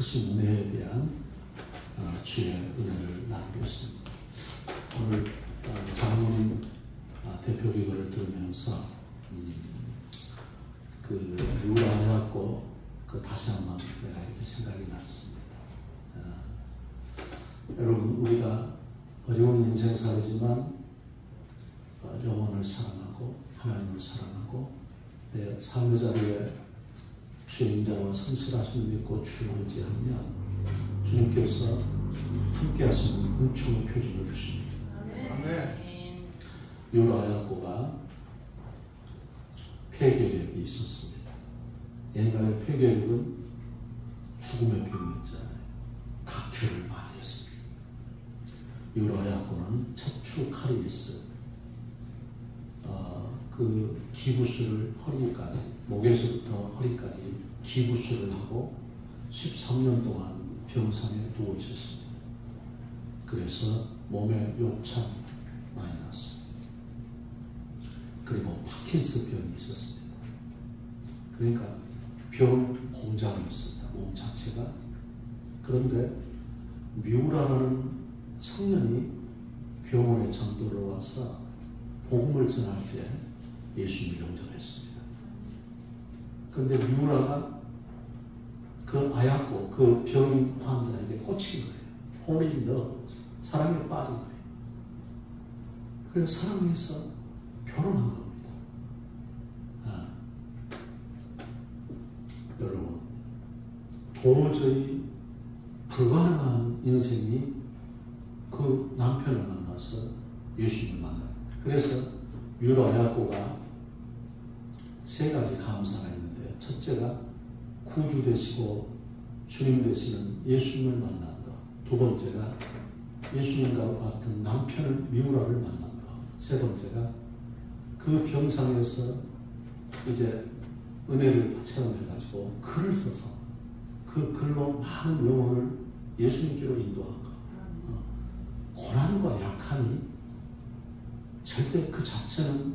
크신 은혜에 대한 주의 은혜를 나누겠습니다. 오늘 장로님 대표 기도를 들으면서 그 유라하였고 다시 한번 내가 이렇게 생각이 났습니다. 여러분, 우리가 어려운 인생 살지만 영혼을 사랑하고 하나님을 사랑하고 내 삶의 자리에 주의 인자와 성실하심을 믿고 주를 의지하면 주님께서 함께 하시는 은총의 표징을 주십니다. 아멘. 유라야고가 폐결핵이 있었습니다. 옛날에 폐결핵은 죽음의 병이었잖아요. 각혈을 많이 했습니다. 유라야고는 척추 카리에스, 그 기부술을 허리까지, 목에서부터 허리까지 기부술을 하고 13년 동안 병상에 누워 있었습니다. 그래서 몸에 욕참 많이 났습니다. 그리고 파킨스 병이 있었습니다. 그러니까 병 공장이었습니다. 몸 자체가. 그런데 미우라라는 청년이 병원에 전도를 와서 복음을 전할 때 예수님을 영접했습니다. 그런데 미우라가 그 아약고, 그 병인 환자에게 꽂힌 거예요. 홀인 너, 사랑에 빠진 거예요. 그래서 사랑해서 결혼한 겁니다. 여러분, 도저히 불가능한 인생이 그 남편을 만나서 예수님을 만나요. 그래서 유라야고가 세 가지 감사가 있는데, 첫째가 구주 되시고 주님 되시는 예수님을 만난 것, 두 번째가 예수님과 같은 남편을 미우라를 만난 것, 세 번째가 그 병상에서 이제 은혜를 체험해가지고 글을 써서 그 글로 많은 영혼을 예수님께로 인도한 것. 고난과 약함이 절대 그 자체는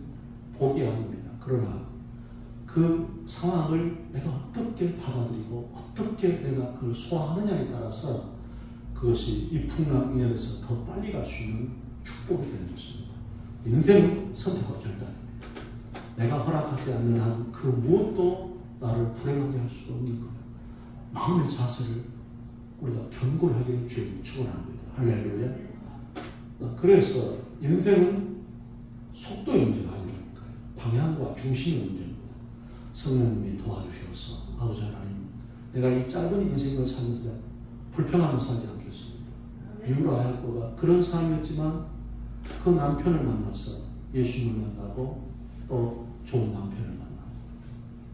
복이 아닙니다. 그러나 그 상황을 내가 어떻게 받아들이고 어떻게 내가 그걸 소화하느냐에 따라서 그것이 이 풍랑인연에서 더 빨리 갈 수 있는 축복이 되는 것입니다. 인생은 선택과 결단입니다. 내가 허락하지 않는 한 그 무엇도 나를 불행하게 할 수가 없는 거예요. 마음의 자세를 우리가 견고하게 주님을 축원합니다. 할렐루야. 그래서 인생은 속도의 문제가 아니라니까요. 방향과 중심의 문제입니다. 성령님이 도와주셔서 아버지 하나님, 내가 이 짧은 인생을 사는데 불평하며 살지 않겠습니다. 유라야고가 그런 사람이었지만 그 남편을 만나서 예수님을 만나고 또 좋은 남편을 만나고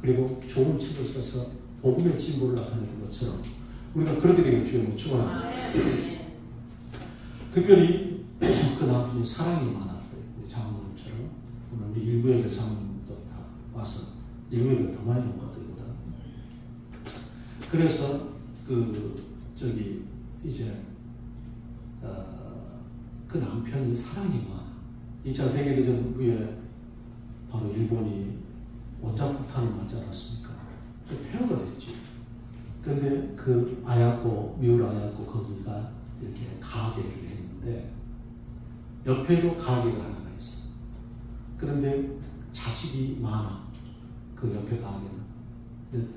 그리고 좋은 책을 써서 복음의 진보를 나타내는 것처럼 우리가 그렇게 되길 주님을 축원합니다. 특별히 그 남편이 사랑이 많았어요. 우리 장모님처럼. 오늘 우리 일부예배 장모님도 다 와서 일부예배 더 많이 온 것 같아요. 그래서 이제 그 남편이 사랑이 많아. 2차 세계대전 후에 바로 일본이 원자폭탄을 맞지 않았습니까? 폐허가 됐지. 그런데 그 아야고, 미우라 아야고 거기가 이렇게 가게를 했는데 옆에도 가게가 하나가 있어. 그런데 자식이 많아. 그 옆에 가게는. 근데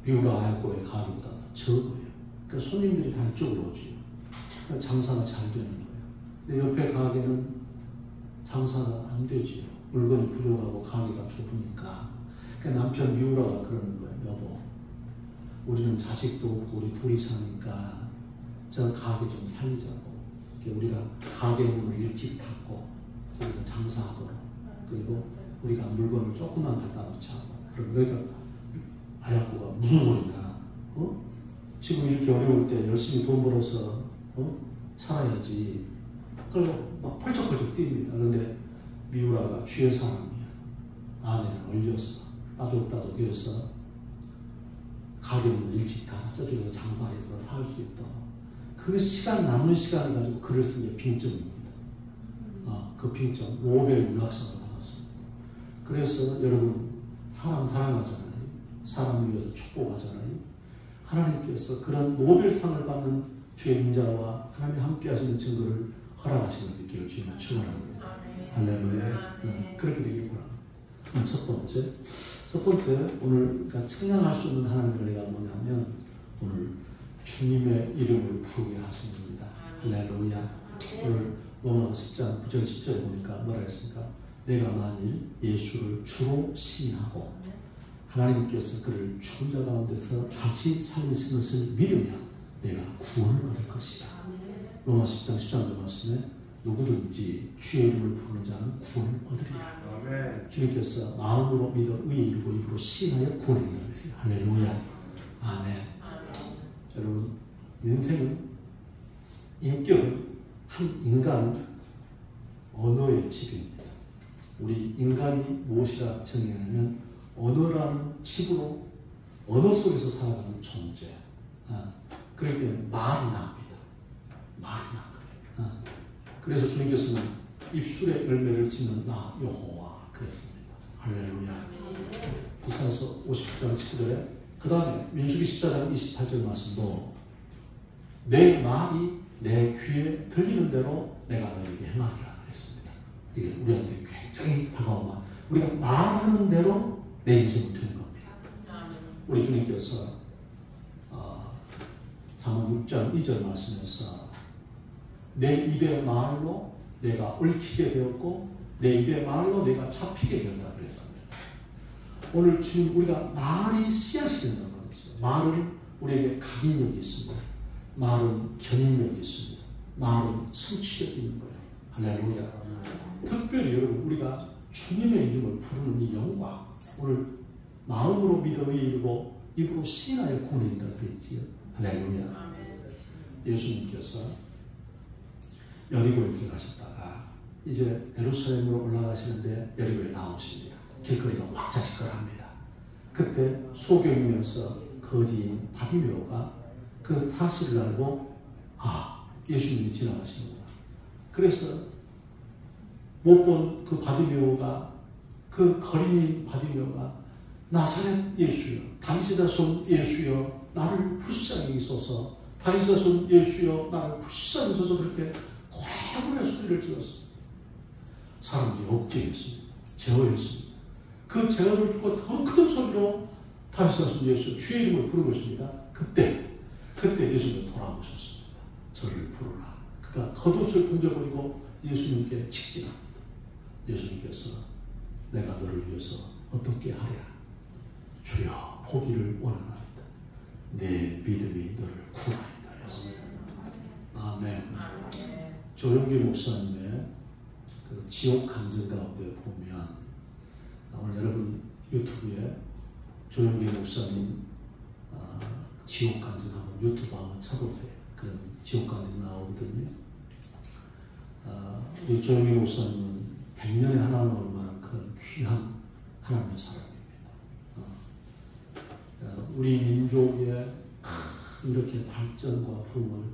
미우라 아야고의 가게보다 더 적어요. 그러니까 손님들이 다 이쪽으로 오지. 그러니까 장사가 잘 되는 거예요. 근데 옆에 가게는 장사가 안 되지요. 물건이 부족하고 가게가 좁으니까. 그러니까 남편 미우라가 그러는 거예요. 여보, 우리는 자식도 없고 우리 둘이 사니까 저 가게 좀 살리자고. 우리가 가게 문을 일찍 닫고 저기서 장사하도록. 그리고 우리가 물건을 조금만 갖다 놓자고. 그러니까 아야고가 무슨 소리냐? 지금 이렇게 어려울 때 열심히 돈 벌어서 살아야지. 그리고 막 펄쩍펄쩍 뜁니다. 그런데 미우라가 주의 사람이야. 아내를 얼렸어. 따독따독해서 가게문을 일찍 닫아 저쪽에서 장사해서 살 수 있도록. 그 시간, 남은 시간을 가지고 글을 쓴 게 빙점입니다. 그 빙점, 노벨 문학상을 받았습니다. 그래서 여러분, 사람 사랑하잖아요. 사람 위해서 축복하잖아요. 하나님께서 그런 노벨상을 받는 주의 인자와 하나님이 함께 하시는 증거를 허락하시는 있기를 주님을 축원합니다. 할렐루야. 그렇게 되길 바랍니다. 첫 번째 오늘 청량할 수 없는 하나님의 은혜가 뭐냐면 오늘 주님의 이름을 부르게 하시는 겁니다. 할렐루야. 오늘 로마서 10장 9절 10절에 보니까 뭐라 했습니까? 내가 만일 예수를 주로 시인하고 하나님께서 그를 죽은 자 가운데서 다시 살리신 것을 믿으면 내가 구원을 얻을 것이다. 로마 10장 13절 말씀에 누구든지 주의 이름을 부르는 자는 구원을 얻으리라. 아멘. 주님께서 마음으로 믿어 의에 이르고 입으로 시인하여 구원을 얻는다 그랬어요. 할렐루야. 아멘. 여러분, 인생은, 인격은 한 인간 언어의 집입니다. 우리 인간이 무엇이라 정의하냐면 언어라는 집으로 언어 속에서 살아가는 존재. 그렇기 때문에 말이 나옵니다. 말이 나옵니다. 그래서 주님께서는 입술의 열매를 짓는 나 여호와 그랬습니다. 할렐루야. 이사야서 50장 19절에 그 다음에 민수기 14장 28절 말씀도 내 말이 내 귀에 들리는 대로 내가 너에게 행하리라 그랬습니다. 이게 우리한테 굉장히 다가온 말. 우리가 말하는 대로 내 인생이 되는 겁니다. 우리 주님께서 잠언 6장 2절 말씀에서 내 입의 말로 내가 얽히게 되었고 내 입의 말로 내가 잡히게 되었다 그랬습니다. 오늘 주님 우리가 말이 씨앗이 된다는 거죠. 말은 우리에게 각인력이 있습니다. 말은 견인력이 있습니다. 말은 성취력이 있는 거예요. 할렐루야. 특별히 여러분 우리가 주님의 이름을 부르는 이 영광, 오늘 마음으로 믿어 이르고 입으로 시인하여 구원한다 그랬지요. 할렐루야. 예수님께서 여리고에 들어가셨다가 이제 예루살렘으로 올라가시는데 여리고에 나오십니다. 길거리가 왁자지껄합니다. 그때 소경이면서 거지인 바디메오가 그 사실을 알고 예수님이 지나가시는구나. 그래서 못 본 그 바디메오가 그 거린인 바디메오가 나사렛 예수여 다윗의 손 예수여 나를 불쌍히 여기소서 다윗의 손 예수여 나를 불쌍히 여기소서 그렇게 고래고래 소리를 질렀습니다. 사람들이 억제했습니다. 제어했습니다. 그 제어를 두고 더 큰 소리로 다윗의 손 예수여 주의 이름을 부른 것입니다. 그때 예수님이 돌아오셨습니다. 저를 부르라. 그가 겉옷을 던져버리고 예수님께 직진합니다. 예수님께서 내가 너를 위해서 어떻게 하랴. 주여 보기를 원하나이다. 내 믿음이 너를 구하였다. 아멘. 조용기 목사님의 그 지옥 간증 가운데 보면 오늘 여러분 유튜브에 조용기 목사님 지옥 간증 한번 유튜브 한번 쳐보세요. 그런 지옥 간증 나오거든요. 이 조용기 목사님은 100년에 하나 나올 만한 그런 귀한 하나님의 사람입니다. 우리 민족의 이렇게 발전과 부흥을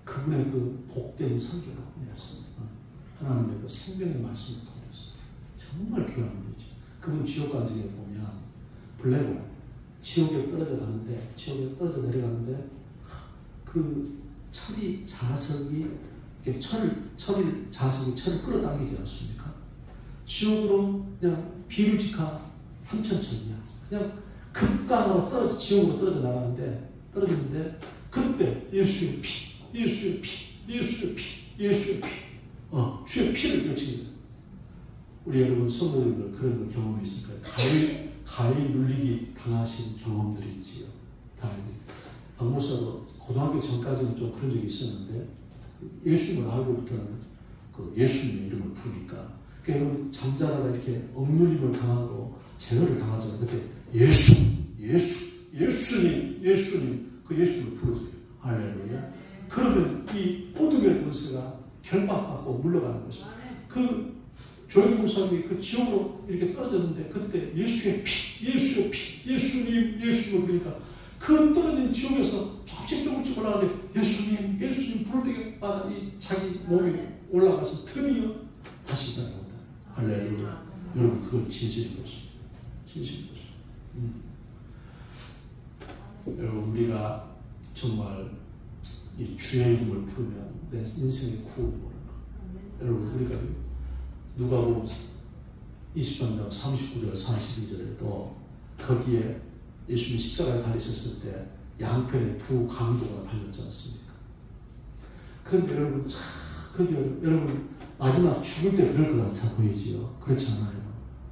그분의 그 복된 설교로 보냈습니다. 하나님의 그 생명의 말씀을 통해서 정말 귀한 분이지. 그분 지옥 간증에 보면 블랙홀 지옥에 떨어져 가는데 지옥에 떨어져 내려가는데 그 철이 자석이 자석이 철을 끌어당기지 않습니까? 지옥으로 그냥 비루직한 3,000층이야. 그냥 극강으로 지옥으로 떨어져 나가는데 떨어지는데 그때 예수의 피, 예수의 피, 예수의 피, 예수의 피, 주의 피를 외칩니다. 우리 여러분 성도님들 그런 거 경험이 있을까요? 가위 눌리기 당하신 경험들이 있지요. 박 목사도 고등학교 전까지는 좀 그런 적이 있었는데 예수님을 알고부터는 그 예수님의 이름을 부르니까 그러니까 잠자다가 이렇게 억눌림을 당하고 제어를 당하잖아요. 그때 예수님 그 예수님을 부르세요. 할렐루야. 그러면 이 어둠의 권세가 결박받고 물러가는 것입니다. 그 조용기 목사님이 그 지옥으로 이렇게 떨어졌는데 그때 예수의 피, 예수님을 부르니까 그 떨어진 지옥에서 조금씩 올라가는데 예수님 부를 때마다 이 자기 몸이 올라가서 드디어 다시 나온다. 할렐루야. 여러분 그건 진실인 것입니다. 진실인 것입니다. 여러분 우리가 정말 이 주의 이름을 부르면 내 인생의 구원이 오는 거. 여러분 우리가 누가복음 20장 39절 42절에도 거기에 예수님이 십자가에 달리셨을 때 양편에 두 강도가 달렸지 않습니까? 그런데 여러분 거기 여러분 마지막 죽을 때 그럴 것 같아 보이지요? 그렇지 않아요.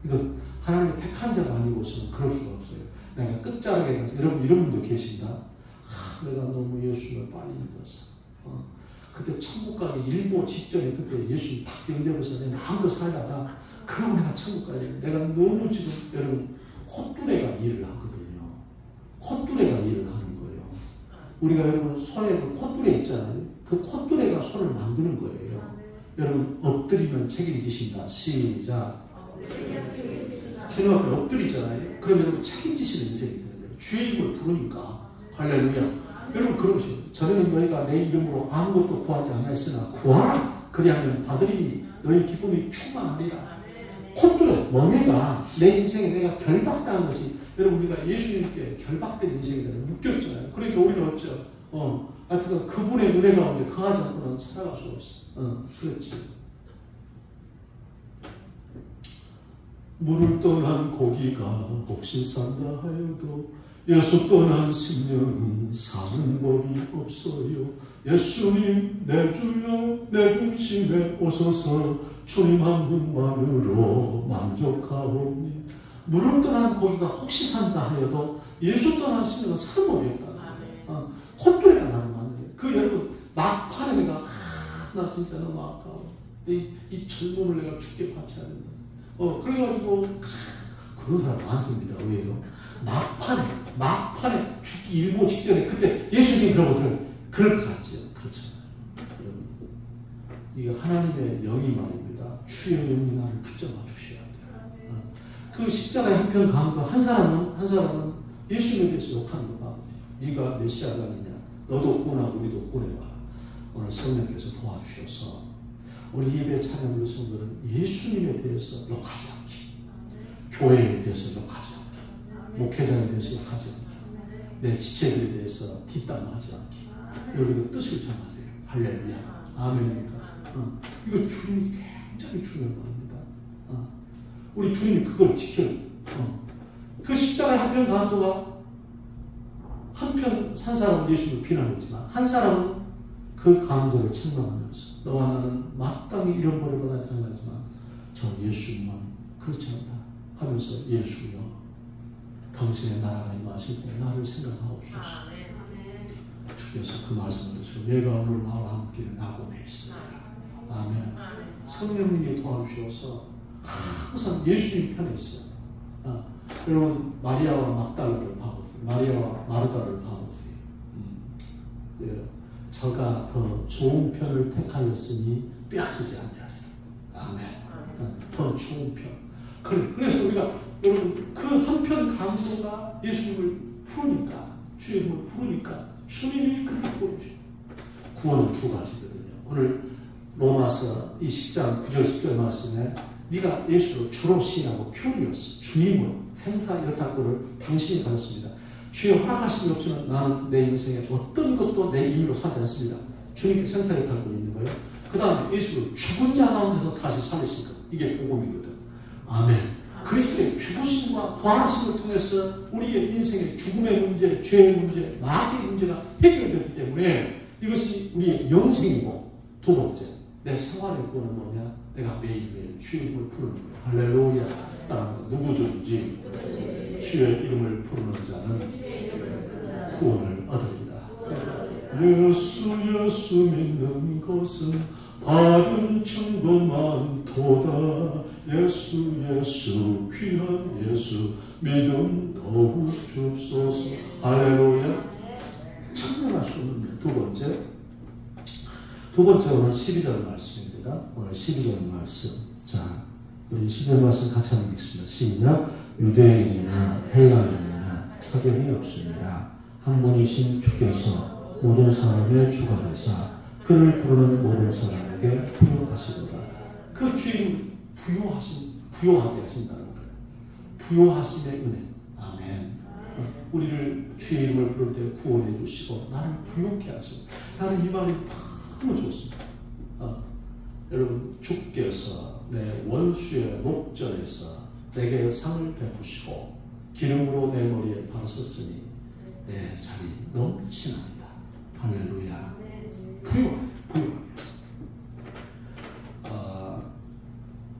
이거 하나님의 택한 자가 아니고서는 그럴 수가 없어요. 내가 끝자락에 가서 여러분 이런 분도 계신다. 내가 너무 예수님을 빨리 믿었어. 그때 천국 가기 일보 직전에 그때 예수님 탁 영접해서 내가 마음껏 살다가 그러고 내가 천국 가야 돼. 내가 너무 지금 여러분 콧뚜레가 일을 하거든요. 콧뚜레가 일을 하는 거예요. 우리가 여러분 손에 그 콧뚜레 있잖아요. 그 콧뚜레가 손을 만드는 거예요. 여러분 엎드리면 책임지신다. 시작. 주님 앞에 엎드리잖아요. 그러면 여러분 책임지시는 인생이 되는 거예요. 주의 이름을 부르니까. 할렐루야. 여러분 그러시죠. 전에는 너희가 내 이름으로 아무것도 구하지 않았으나 구하라. 그리하면 받으리니 너희 기쁨이 충만하리라. 콧뚜레, 멍해가 내 인생에 내가 결박당한 것이 여러분 우리가 예수님께 결박된 인생이 되는 묶였잖아요. 그러니까 우리는 어쩌? 하여튼 그분의 은혜 가운데 거하지 않고는 살아갈 수 없어. 그렇지. 물을 떠난 고기가 혹시 산다 하여도 예수 떠난 심령은 사는 법이 없어요. 예수님 내 주여 내 중심에 오셔서 주님 한 분만으로 만족하옵니. 물을 떠난 고기가 혹시 산다 하여도 예수 떠난 심령은 사는 법이 없다. 콧뚜레가 나는 건데 그 여러분 막판에 내가 나 진짜 너무 아까워. 이 젊음을 내가 죽게 바쳐야 된다. 그래가지고 그런 사람 많습니다. 왜요? 막판에 죽기 일보 직전에 그때 예수님이 그러거든요. 그럴 것 같지요. 그렇잖아요. 여러분 이게 하나님의 영이 말입니다. 주의 영이 나를 붙잡아 주셔야 돼요. 그 십자가의 한편 강도 한 사람은 예수님에 대해서 욕하는 거 봐보세요. 네가 메시아가 아니냐. 너도 구원하고 우리도 구원해봐라. 오늘 성령께서 도와주셔서 우리 예배 찬양으로 성도는 예수님에 대해서 욕하지 않기, 교회에 대해서 욕하지 않기, 목회자에 대해서 욕하지 않기, 내 지체들에 대해서 뒷담화하지 않기. 여러분 이거 뜻을 정하세요. 할렐루야. 아멘입니까? 이거 주님이 굉장히 중요한 말입니다. 우리 주님이 그걸 지켜요. 그 십자가의 한편 강도가 한편 한 사람은 예수님을 비난했지만 한 사람은 그 강도를 책망하면서 너와 나는 마땅히 이런 벌을 받아야 당연하지만 저 예수만 그렇지 않다 하면서 예수여 당신의 나라가 임하실 때 나를 생각하옵소서. 주께서 그 말씀을 드시고 내가 오늘 나와 함께 낙원에 있으리라. 아멘. 성령님이 도와주셔서 항상 예수님 편에 있어요. 여러분 마리아와 막달라를 봐보세요. 마리아와 마르다를 봐보세요. 저가 더 좋은 편을 택하였으니 빼앗기지 않냐리라. 아멘. 더 좋은 편. 그래서 우리가 여러분 그 한편 강도가 예수님을 부르니까 주의 이름을 부르니까 주님이 그렇게 보여주셔요. 구원은 두 가지거든요. 오늘 로마서 이 10장 9절 10절 말씀에 네가 예수를 주로 시인하고 표리였어. 주님으로 생사 여타권을 당신이 가졌습니다. 주의 허락하심이 없으면 나는 내 인생에 어떤 것도 내 임의로 살지 않습니다. 주님께 생사 여타권이 있는 거예요. 그 다음에 예수를 죽은 자 가운데서 다시 살리신 것. 이게 복음이거든. 아멘. 그리스도의 죽으심과 부활하심을 통해서 우리의 인생의 죽음의 문제, 죄의 문제, 마귀의 문제가 해결되기 때문에 이것이 우리의 영생이고 두 번째, 내 생활의 구원은 뭐냐? 내가 매일매일 주의 이름을 부르는 거예요. 할렐루야. 따라합니다. 누구든지 주의 이름을 부르는 자는 구원을 얻으리라. 예수 믿는 것은 받은 증거만 도다. 예수 귀한 예수 믿음 더욱 줍소서. 할렐루야. 참여할 수 없는 두 번째 오늘 12절 말씀입니다. 오늘 12절 말씀. 자, 우리 12절 말씀 같이 한번 읽습니다. 시작. 유대인이나 헬라인이나 차별이 없습니다. 한 분이신 주께서 모든 사람의 주가 되사 그를 부르는 모든 사람에게 부요하시도다. 그 주인 부요하게 하신다는 거예요. 부요하심의 은혜. 아멘. 우리를 주의 이름을 부를 때 구원해 주시고 나를 부욕해 하시고 나는 이 말이 너무 좋습니다. 여러분 주께서 내 원수의 목전에서 내게 상을 베푸시고 기름으로 내 머리에 바르셨으니 내 자리 넘치나이다. 할렐루야. 부유하게.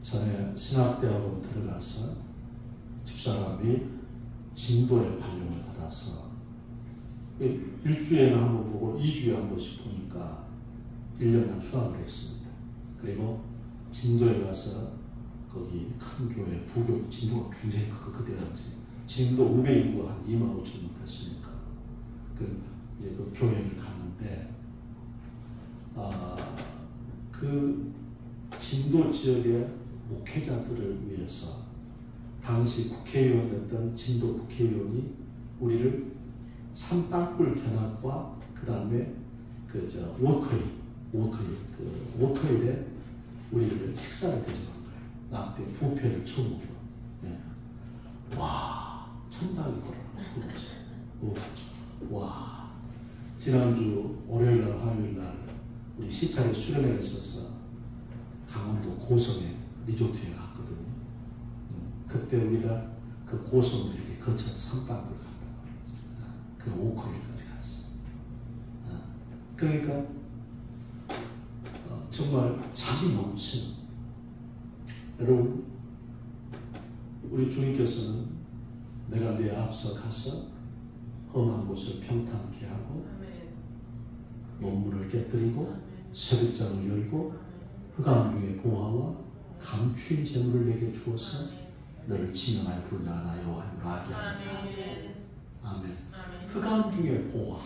전에 신학대학원 들어가서 집사람이 진도에 발령을 받아서 1주에는 한 번 보고 2주에 한 번씩 보니까 1년간 휴학을 했습니다. 그리고 진도에 가서 거기 큰 교회, 부교, 진도가 굉장히 크고 그때 당시 진도 500인구가 한 2만 5천 명 됐으니까 그 교회를 갔는데 그 진도 지역의 목회자들을 위해서 당시 국회의원이었던 진도 국회의원이 우리를 산땅굴 견학과 그 다음에 워커힐에 우리를 식사를 대접한 거예요. 나 그때 부페를 처음 먹고. 네. 와, 천당이 걸어라. 와, 지난주 월요일날, 화요일날 우리 시차에 수련회에 있어서 강원도 고성에 리조트에 갔거든요. 그때 우리가 그 고성을 이렇게 거쳐서 산땅굴 갔다. 그 워커힐까지 갔어요. 그러니까 정말 자기 넘치는 여러분 우리 주님께서는 내가 내 앞서 가서 험한 곳을 평탄케 하고 논문을 깨뜨리고 세뱃장을 열고 흑암 중의 보화와 감추인 재물을 내게 주어서 너를 지명하여 부른 자가 나 여호와니라 하게 하리라. 아멘. 흑암 중의 보화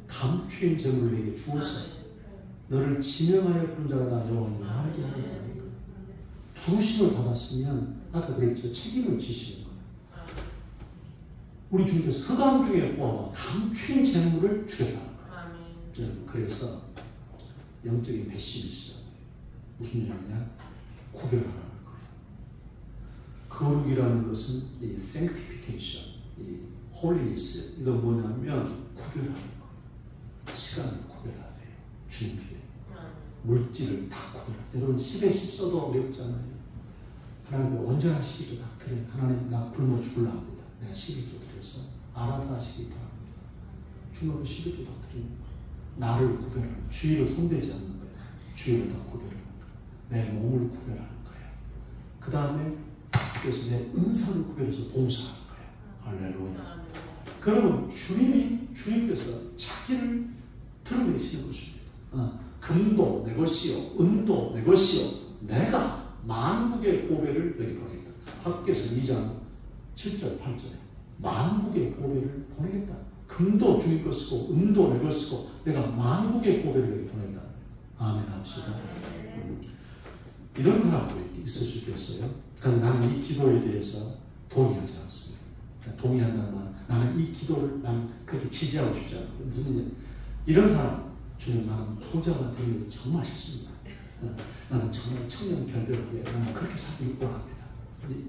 감추인 재물을 내게 주어서 너를 지명하여 부른 자가 나 여호와니라 하게 하리라. 부르심을 받았으면 아까 그랬죠. 책임을 지시는 거예요. 우리 주님께서 흑암 중의 보화와 감추인 재물을 주겠다는 거예요. 그래서 영적인 배심이 있어야 돼요. 무슨 얘기냐? 구별하라는 거예요. 거룩이라는 것은 이 sanctification, 이 holiness, 이건 뭐냐면 구별하는 거. 시간을 구별하세요. 준비해. 물질을 다 구별하세요. 여러분 10에 10 써도 어렵잖아요. 하나님 온전한 12조 다 드려요. 하나님 나 굶어 죽으려 합니다. 내가 12조 드려서 알아서 하시기 바랍니다. 주님은 12조 다 드립니다. 나를 구별하는 거예요. 주의를 손대지 않는 거예요. 주의를 다 구별하는 거예요. 내 몸을 구별하는 거예요. 그 다음에 주께서 내 은사를 구별해서 봉사하는 거예요. 할렐루야. 그러면 주님께서 자기를 드러내시는 것입니다. 금도 내 것이요 은도 내 것이요 내가 만국의 보배를 너에게 보내겠다. 학교에서 2장 7절 8절에 만국의 보배를 보내겠다. 금도 주님 것이고 은도 내 것이고 내가 만국의 보배를 너에게 보낸다. 아멘 합시다. 이런 사람도 있을 수 있겠어요. 그러니까 나는 이 기도에 대해서 동의하지 않습니다. 동의한다는 말, 나는 이 기도를 나는 그렇게 지지하고 싶지 않아요. 무슨 일? 이런 사람 주님 나는 부자가 되는 게 정말 싫습니다. 나는 정말 청년 결별하게 나는 그렇게 살기를 원합니다.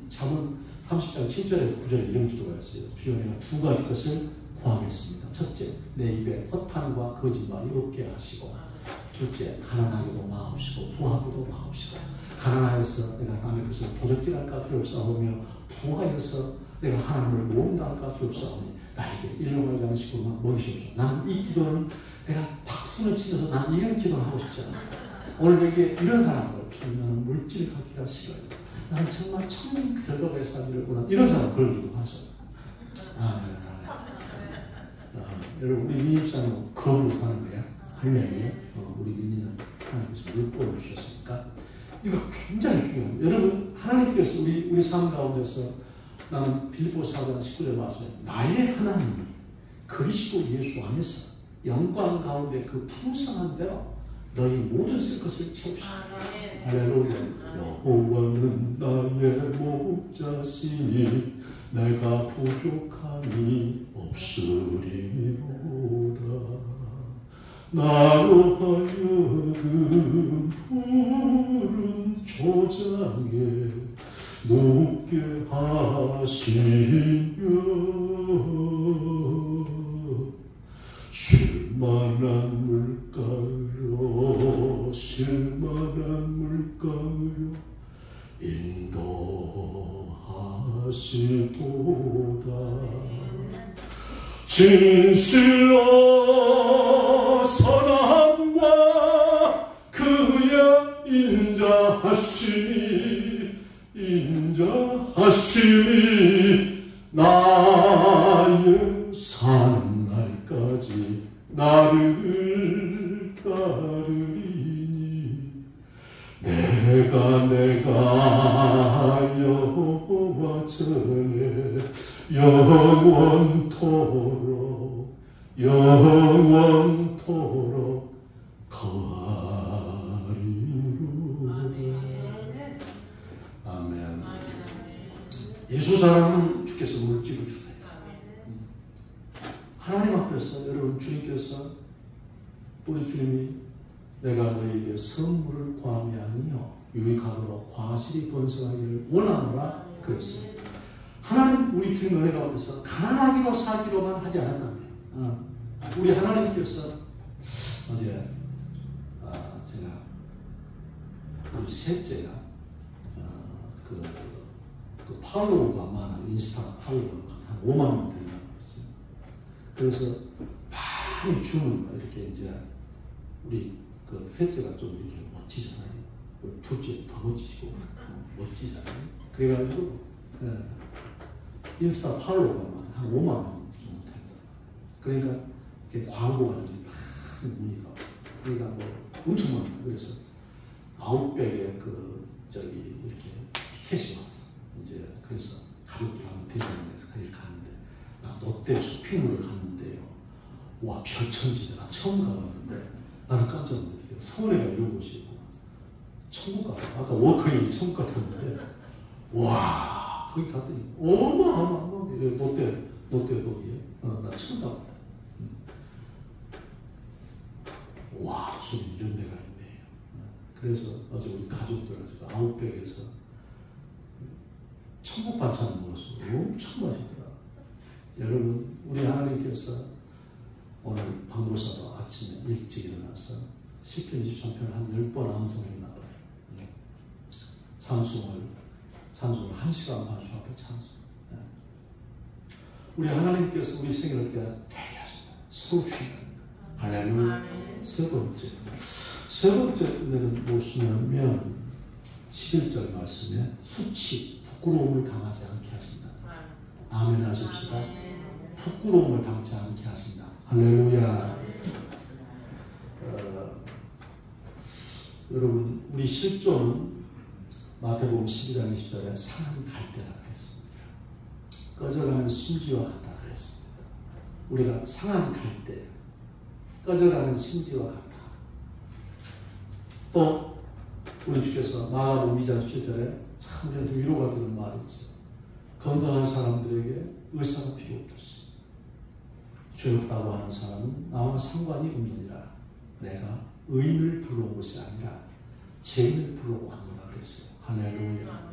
잠언 30장 7절에서 9절에 이런 기도가 있어요. 주여 내가 두 가지 것을 구하겠습니다. 첫째, 내 입에 허탄과 거짓말이 없게 하시고, 둘째, 가난하게도 마옵시고 부하고도 마옵시고. 가난하여서 내가 남의 것을 도적질할까 두렵사오며 부하여서 내가 하나님을 모른다 할까 두렵사오니 나에게 일용할 양식으로만 먹이시옵소서. 나는 이 기도는 내가 박수를 치면서 나는 이런 기도를 하고 싶지 않아요. 오늘 여기에 이런 사람들 나는 물질 갖기가 싫어요. 나는 정말 천년 결과의 삶을 원한다. 이런 사람 그런 기도 하죠. 아멘. 여러분 우리 민입사는 거부로 사는 거야. 할렐루야. 우리 민이는 하나님께서 율법을 주셨으니까 이거 굉장히 중요합니다. 여러분 하나님께서 우리 삶 가운데서 나는 빌립보서 4장 19절 말씀에 나의 하나님이 그리스도 예수 안에서 영광 가운데 그 풍성한 대로 너희 모든 쓸 것을 채우시오. 할렐루야. 여호와는 나의 목자시니 내가 부족함이 없으리로다. 나로 하여금 푸른 초장에 눕게 하시며 물가로 쓸만한 물가로 인도하시도다. 진실로 선함과 그의 인자하심이 나의 사는 날까지 나를 따르리니 내가 여호와 전에 영원토록 거하리로다. 아멘. 예수 사랑은 주께서 물질을 주세요. 하나님 앞에서 여러분, 주님께서, 우리 주님이 내가 너희에게 선물을 구함이 아니요 유익하도록 과실이 번성하기를 원하노라 그랬어요. 하나님, 우리 주님 은혜 가운데서 가난하기로 살기로만 하지 않았다며. 우리 하나님께서 어제 제가 우리 셋째가 그 팔로워가 많아요. 인스타 팔로워가 한 5만 명 된다고 그랬어요. 그래서 많이 주는 거예요. 이렇게 이제 우리 그 셋째가 좀 이렇게 멋지잖아요. 둘째 더 멋지고 멋지잖아요. 그래가지고 인스타 팔로워가 한 5만 명 정도 된다. 그러니까 이렇게 광고가 들이 많은 문의가, 그러니까 뭐 엄청 많아요. 그래서 아웃백에 이렇게 티켓이 왔어. 이제 그래서 가족들하고 대전에서 거기 갔는데, 나 롯데 쇼핑몰을 갔는데요. 와, 별천지대. 나 처음 가봤는데 나는 깜짝 놀랐어요. 서울에가 이런 곳이 있구나. 천국 같아. 아까 워커힐이 천국 같았는데, 와, 거기 갔더니 어마어마하게 롯데 거기에 나 처음 가봤다. 와, 저기 이런 데가 있네. 그래서 어제 우리 가족들 가지고 아웃백에서 천국 반찬을 먹었어요. 엄청 맛있더라. 여러분, 우리 하나님께서 오늘 박목사도 아침에 일찍 일어나서 시편 23편을 한 10번 암송했나 봐요. 찬송을 1시간 반 주 앞에 찬송. 우리 하나님께서 우리 생을 어떻게 되게 하신다. 세우신다. 할렐루야. 세 번째는 무엇이냐면 11절 말씀에 수치, 부끄러움을 당하지 않게 하신다. 아멘 하십시다. 부끄러움을 당치 않게 하신다. 할렐루야. 여러분, 우리 실존은 마태복음 12장 20절에 상한 갈대라 그랬습니다. 꺼져가는 심지와 같다 그랬습니다. 우리가 상한 갈대, 꺼져가는 심지와 같다. 또 우리 주께서 마가복음 2장 17절에 참 우리한테 위로가 되는 말이지. 건강한 사람들에게 의사가 필요 없듯이 죄 없다고 하는 사람은 나와 상관이 없느니라. 내가 의인을 불러온 것이 아니라 죄인을 불러온 거라 그랬어요. 할렐루야.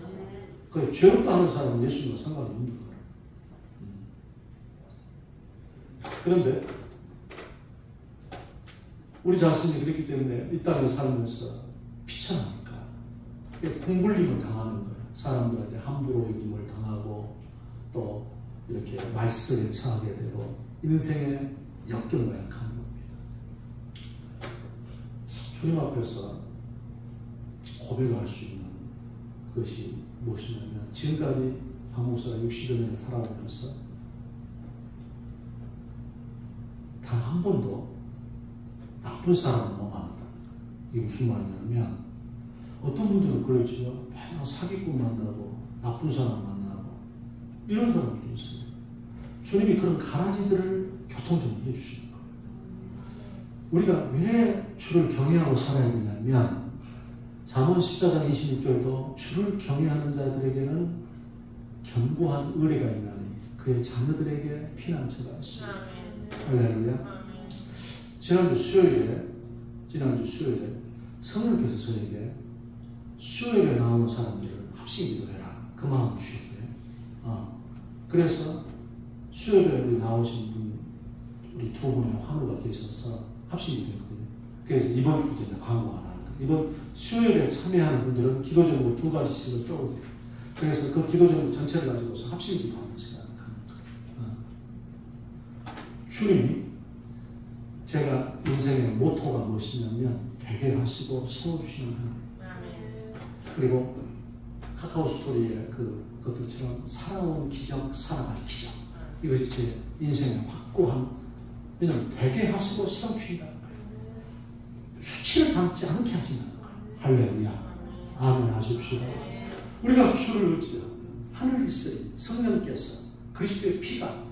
그 죄 없다 하는 사람은 예수님과 상관이 없는 거예요. 그런데 우리 자신이 그렇기 때문에 이 땅에 살면서 비천하니까 공굴림을 당하는 거예요. 사람들한테 함부로 여김을 당하고 또 이렇게 말썽에 처하게 되고 인생의 역경과 약한 겁니다. 주님 앞에서 고백할 수 있는 그것이 무엇이냐면, 지금까지 박 목사가 60여 년을 살아오면서 단 한 번도 나쁜 사람을 못 만났다. 이게 무슨 말이냐면, 어떤 분들은 그러지요. 맨날 사기꾼 만나고 나쁜 사람 만나고 이런 사람들이 있어요. 주님이 그런 가라지들을 교통정리해 주시는 거예요. 우리가 왜 주를 경외하고 살아야 되냐면, 잠언 14장 26절도 주를 경외하는 자들에게는 견고한 의뢰가 있나니 그의 자녀들에게 피난처가 있습니다. 할렐루야. 지난주 수요일에 성령께서 저에게 수요일에 나오는 사람들을 합심기도해라. 그 마음을 주셨어요. 그래서 수요일에 우리 나오신 분, 우리 두 분의 환우가 계셔서 합심기도했거든요. 그래서 이번 주부터 이제 광고 안 하는 거예요. 이번 수요일에 참여하는 분들은 기도 제목을 2가지씩을 써오세요. 그래서 그 기도 제목 전체를 가지고서 합심 기도하는 시간을 갖는 거예요. 주님이 제가 인생의 모토가 무엇이냐면 되게 하시고 세워주시는 하나님. 그리고 카카오 스토리의 그것들처럼 살아온 기적, 살아갈 기적. 이것이 제 인생의 확고한, 왜냐하면 되게 하시고 세워주신다는 거예요. 수치를 담지 않게 하신다는 거예요. 할렐루야. 아멘 하십시오. 우리가 주를 의지하면 하늘 있으니 성령께서 그리스도의 피가,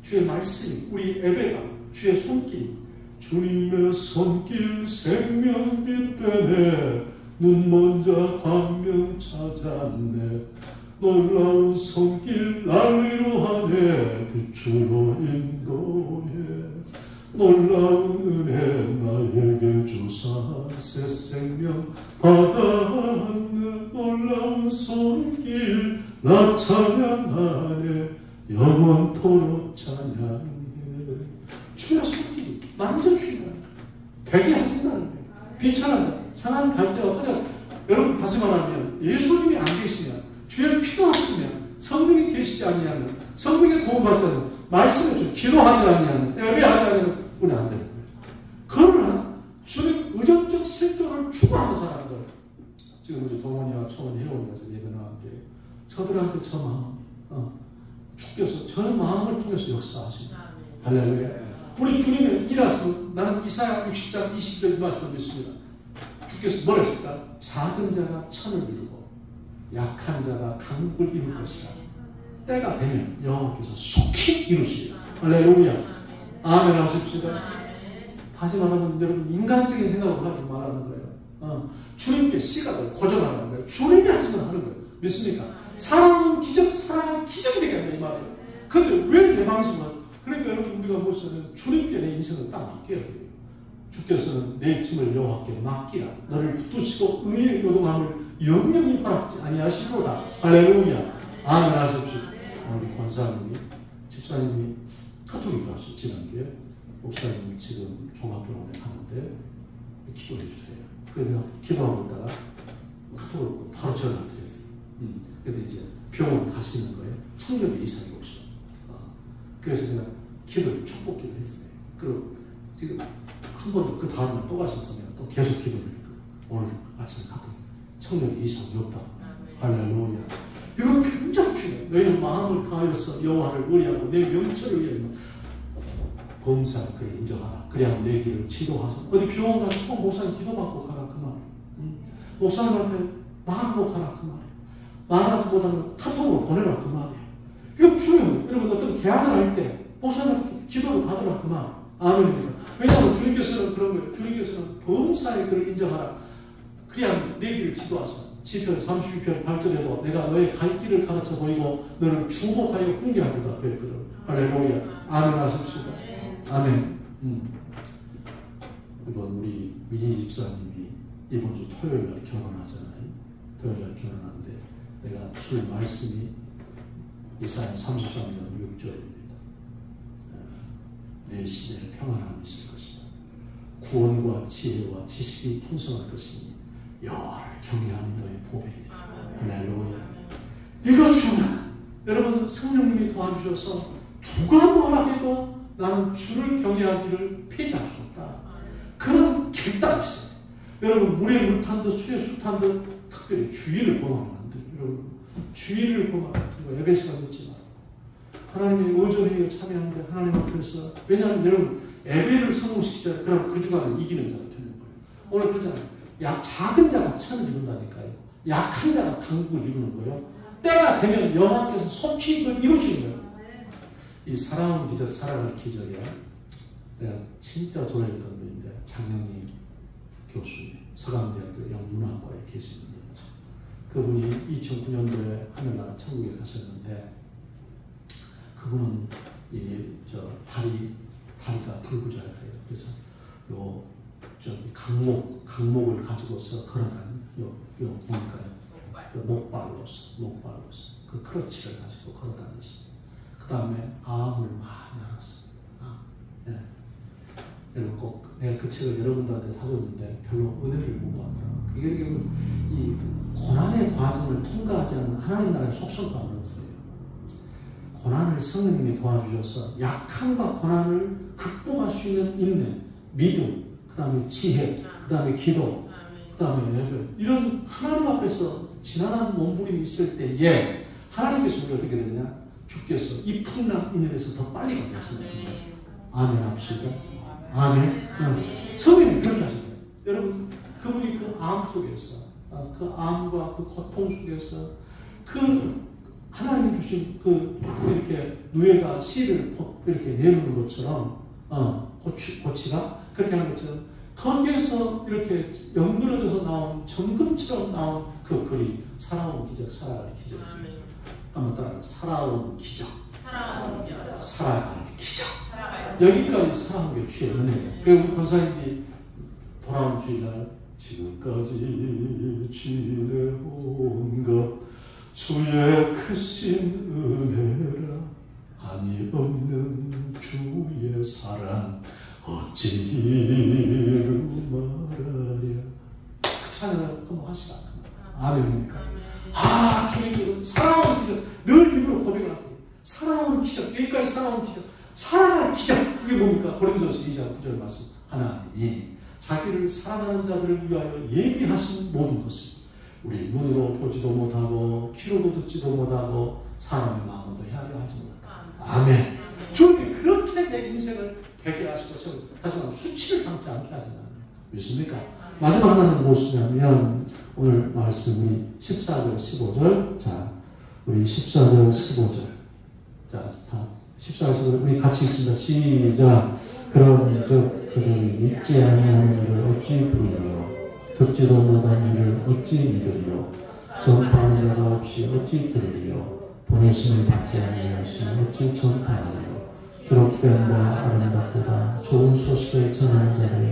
주의 말씀이, 우리 예배가, 주의 손길이, 주님의 손길 생명빛 되네, 눈먼 자 광명 찾았네, 놀라운 손길 날 위로하네, 빛으로 인도해, 놀라운 은혜 나에게 주사 새 생명 받았네, 놀라운 손길 나 찬양하네, 영원토록 찬양해. 주의 손길이 만져주시는, 되게 하신다는 거예요. 비천하다, 상한 갈대와 그저 여러분 가슴만 하면 예수님이 안 계시면, 주의 피가 없으면, 성령이 계시지 아니하면, 성령의 도움받지 않으면, 말씀을 좀 기도하지 아니하면, 예배하지 아니하면 우리 안 되는 거예요. 그러나 주님 의존적 실존을 추구하는 사람들, 지금 우리 동원이와 초원이 해오면서 예배 나왔는데 저들한테 저 마음, 주께서 저 마음을 통해서 역사하십니다. 할렐루야. 우리 주님의 일하시면, 나는 이사야 60장 20절 이 말씀을 믿습니다. 주께서 뭐라 했을까? 작은 자가 천을 이루고 약한 자가 강국을 이룰 것이라. 때가 되면 여호와께서 속히 이루시리라. 할렐루야. 아멘 하십시다. 다시 말하면 여러분 인간적인 생각을 하지 말라는 거예요. 주님께 시각을 고정하는 거예요. 주님이 하시면 하는 거예요. 믿습니까? 사랑은 기적, 사랑은 기적이 되겠다 이 말이에요. 그런데 왜 내 방식은? 그러니까 여러분 우리가 무엇이냐면 주님께 내 인생을 딱 맡겨야 돼요. 주께서는 내 짐을 여호와께 맡기라. 너를 붙드시고 의의 요동함을 영영히 허락지 아니하시로다. 할렐루야. 아멘 하십시오. 우리 권사님이, 집사님이 카톡이 들어왔어요. 지난주에. 목사님 지금 종합병원에 가는데 기도해 주세요. 그래서 기도하고 있다가 카톡을 바로 전화를 드렸어요. 그래도 이제 병원 가시는 거예요. 청력이 이상이 오셨어요. 그래서 제가 축복 기도했어요. 그리고 지금 한 번도 그 다음날 또 가셔서 내가 또 계속 기도를 했고, 오늘 아침에 카톡 청력이 이상이 없다. 할렐루야. 이거 굉장히 중요해요. 너희는 마음을 다하여서 여호와를 의뢰하고 내 명철을 위하여 범사를 그를 인정하라. 그래야 내 길을 지도하사. 어디 병원 가서 꼭 목사님 기도받고 가라 그 말이에요. 목사님한테 말하고 가라 그 말이에요. 말하지 못하면 카톡으로 보내라 그 말이에요. 이거 중요해요. 여러분 어떤 계약을 할 때 목사님한테 기도를 받으라 그 말. 아멘입니다. 왜냐하면 주님께서는 그런 거예요. 주님께서는 범사의 그를 인정하라. 그냥 내 길을 지도하사. 시편 32편 8절에도 내가 너의 갈 길을 가르쳐 보이고 너를 주목하여 훈계하고다 그랬거든. 할렐루야. 아멘 하십시오. 아멘. 이번 우리 민희 집사님이 이번 주 토요일 날 결혼하잖아요. 토요일 날 결혼하는데 내가 줄 말씀이 이사야 33장 6절입니다. 내 시대에 평안함이 있을 것이다. 구원과 지혜와 지식이 풍성할 것이니 여호와를 경외하는 너의 보배이다. 할렐루야. 이거 중요해. 여러분 성령님이 도와주셔서 누가 뭐라 해도 나는 주를 경외하기를 피할 수 없다. 그런 결단이 있어요. 여러분 물에 물 탄 듯 수에 술 탄 듯 특별히 주의를 범하면 안 돼요. 여러분 주의를 범하면 안 돼요. 예배 시간 늦지 마. 하나님의 오전회의에 참여하는데 하나님 앞에서, 왜냐하면 여러분 예배를 성공시키잖아요. 그럼 그 주간은 이기는 자가 되는 거예요. 오늘 그러잖아요. 작은 자가 천을 이룬다니까요. 약한 자가 강국을 이루는 거예요. 때가 되면 여호와께서 속히 이걸 이루시는 거예요. 이 살아온 기적, 살아갈 기적이야. 내가 진짜 좋아했던 분인데 장영희 교수님, 서강대학교 영문학과에 계신 분이었죠. 그분이 2009년도에 하늘나라 천국에 가셨는데 그분은 다리가 불구조했어요. 그래서 강목을 가지고서 걸어가는 뭡니까요? 목발로서 그 크러치를 가지고 걸어다니시. 그 다음에 암을 많이 알았어요. 예. 여러분 꼭 내가 그 책을 여러분들한테 사줬는데 별로 은혜를 못 받더라고요. 그게 이 고난의 과정을 통과하지 않는 하나님 나라의 속성감을 없어요. 고난을 성령님이 도와주셔서 약함과 고난을 극복할 수 있는 인내, 믿음, 그 다음에 지혜, 그 다음에 기도, 그 다음에 예배, 이런 하나님 앞에서 지난한 몸부림이 있을 때에 하나님께서 우리 어떻게 되냐? 주께서 이 풍랑 인연에서 더 빨리 가게 하신다. 아멘 합시다. 아멘. 성령님 그렇게 하신다. 여러분 그분이 그 암 속에서 그 암과 그 고통 속에서 그 하나님이 주신 그 이렇게 누에가 씨를 이렇게 내놓는 것처럼 고치가 그렇게 하는 것처럼 거기에서 이렇게 연그러져서 나온 정금처럼 나온 그 글이 살아온 기적, 살아갈 기적. 한번 따라가. 살아온 기적. 살아갈 기적. 여기까지 살아온 게 주의 은혜예요. 그리고 우리 권사님이 돌아온 주일날 지금까지 지내온 것 주의 크신 은혜라 한이 없는 주의 사랑 어찌 이루 말하랴. 그 찬양을 한번 하시라. 아멘입니까? 주님께서 살아온 기적 늘 입으로 고백하세요. 살아온 기적, 여기까지 살아온 기적, 살아갈 기적. 이게 뭡니까? 고린도서 2장 9절 말씀. 하나님이 자기를 사랑하는 자들을 위하여 예비하신 모든 것을 우리 눈으로 보지도 못하고 귀로도 듣지도 못하고 사람의 마음도 헤아려 하지 못한다. 아멘. 주님이 그렇게 내 인생을 되게 하시고 다시 말하면 수치를 담지 않게 하신다는 거예요. 믿습니까? 마지막 하나는 무엇이냐면 오늘 말씀이 14절 15절. 자, 우리 14절 15절. 자, 다 14절 15절 우리 같이 읽습니다. 시작. 그럼 그들이 믿지 아니하는 일을 어찌 부르리요 듣지도 못한 일을 어찌 믿으리요 전파하는 자가 없이 어찌 들으리요 보내심을 받지 아니하시니 어찌 전파하리요 기록된 바 아름답보다 좋은 소식을 전하는 자를